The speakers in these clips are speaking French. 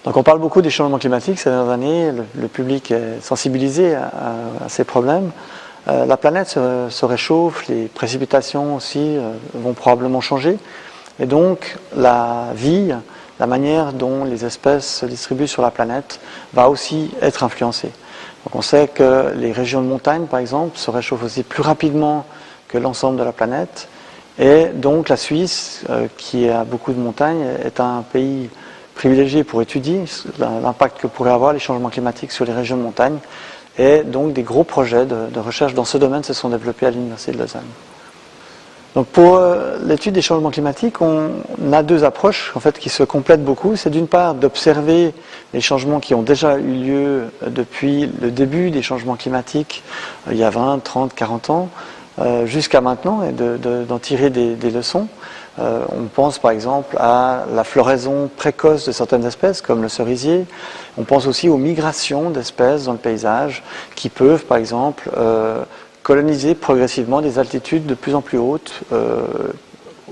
Donc on parle beaucoup des changements climatiques ces dernières années, le public est sensibilisé à ces problèmes. La planète se réchauffe, les précipitations aussi vont probablement changer. Et donc la vie, la manière dont les espèces se distribuent sur la planète va aussi être influencée. Donc on sait que les régions de montagne, par exemple, se réchauffent aussi plus rapidement que l'ensemble de la planète. Et donc la Suisse, qui a beaucoup de montagnes, est un pays privilégié pour étudier l'impact que pourraient avoir les changements climatiques sur les régions de montagne. Et donc des gros projets de recherche dans ce domaine se sont développés à l'Université de Lausanne. Donc pour l'étude des changements climatiques, on a deux approches en fait, qui se complètent beaucoup. C'est d'une part d'observer les changements qui ont déjà eu lieu depuis le début des changements climatiques, il y a 20, 30, 40 ans, jusqu'à maintenant, et d'en tirer des leçons. On pense par exemple à la floraison précoce de certaines espèces, comme le cerisier. On pense aussi aux migrations d'espèces dans le paysage, qui peuvent par exemple coloniser progressivement des altitudes de plus en plus hautes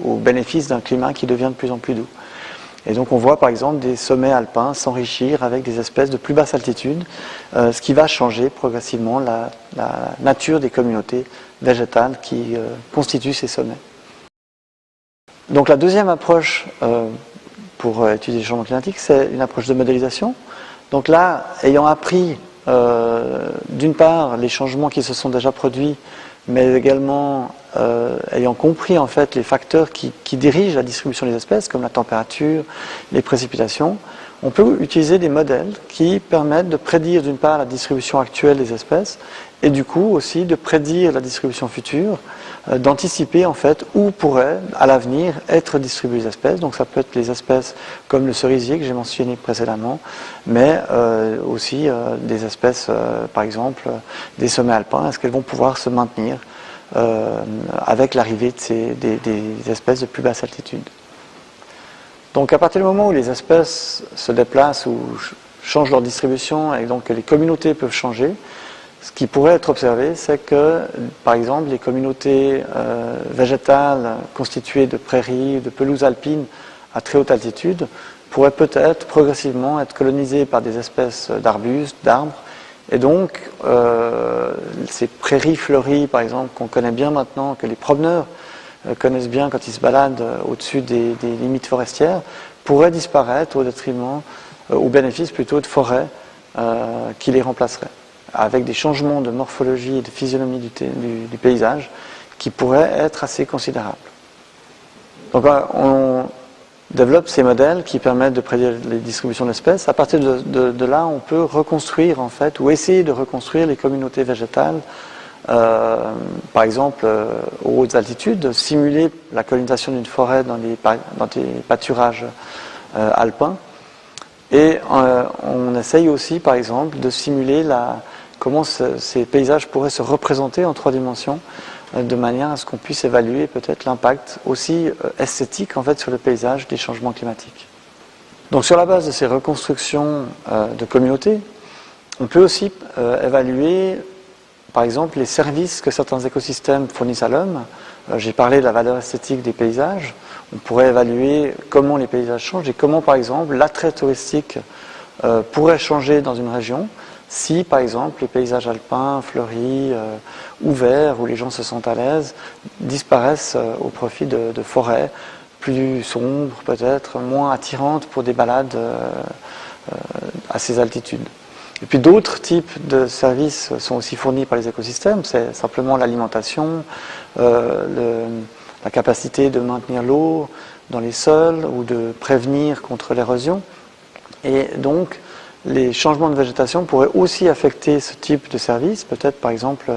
au bénéfice d'un climat qui devient de plus en plus doux. Et donc on voit par exemple des sommets alpins s'enrichir avec des espèces de plus basse altitude, ce qui va changer progressivement la nature des communautés végétales qui constituent ces sommets. Donc la deuxième approche pour étudier les changements climatiques, c'est une approche de modélisation. Donc là, ayant appris d'une part les changements qui se sont déjà produits, mais également ayant compris en fait les facteurs qui dirigent la distribution des espèces, comme la température, les précipitations, on peut utiliser des modèles qui permettent de prédire d'une part la distribution actuelle des espèces et du coup aussi de prédire la distribution future, d'anticiper en fait où pourraient à l'avenir être distribuées les espèces. Donc ça peut être les espèces comme le cerisier que j'ai mentionné précédemment, mais aussi des espèces par exemple des sommets alpins. Est-ce qu'elles vont pouvoir se maintenir avec l'arrivée des espèces de plus basse altitude? Donc à partir du moment où les espèces se déplacent ou changent leur distribution et donc que les communautés peuvent changer, ce qui pourrait être observé, c'est que, par exemple, les communautés végétales constituées de prairies, de pelouses alpines à très haute altitude pourraient peut-être progressivement être colonisées par des espèces d'arbustes, d'arbres. Et donc, ces prairies fleuries, par exemple, qu'on connaît bien maintenant, que les promeneurs connaissent bien quand ils se baladent au-dessus des limites forestières, pourraient disparaître au détriment, au bénéfice plutôt de forêts qui les remplaceraient, avec des changements de morphologie et de physionomie du paysage qui pourraient être assez considérables. Donc on développe ces modèles qui permettent de prédire les distributions d'espèces. À partir de là, on peut reconstruire en fait, ou essayer de reconstruire les communautés végétales, par exemple aux hautes altitudes, simuler la colonisation d'une forêt dans des pâturages alpins. Et on essaye aussi, par exemple, de simuler comment ces paysages pourraient se représenter en 3 dimensions, de manière à ce qu'on puisse évaluer peut-être l'impact aussi esthétique en fait, sur le paysage des changements climatiques. Donc sur la base de ces reconstructions de communautés, on peut aussi évaluer par exemple les services que certains écosystèmes fournissent à l'homme. J'ai parlé de la valeur esthétique des paysages. On pourrait évaluer comment les paysages changent et comment par exemple l'attrait touristique pourrait changer dans une région si par exemple les paysages alpins, fleuris, ouverts, où les gens se sentent à l'aise, disparaissent au profit de forêts plus sombres peut-être, moins attirantes pour des balades à ces altitudes. Et puis d'autres types de services sont aussi fournis par les écosystèmes, c'est simplement l'alimentation, la capacité de maintenir l'eau dans les sols ou de prévenir contre l'érosion. Et donc les changements de végétation pourraient aussi affecter ce type de service, peut-être par exemple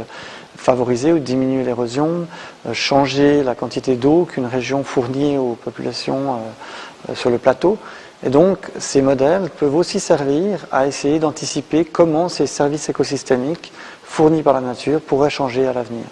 favoriser ou diminuer l'érosion, changer la quantité d'eau qu'une région fournit aux populations sur le plateau. Et donc, ces modèles peuvent aussi servir à essayer d'anticiper comment ces services écosystémiques fournis par la nature pourraient changer à l'avenir.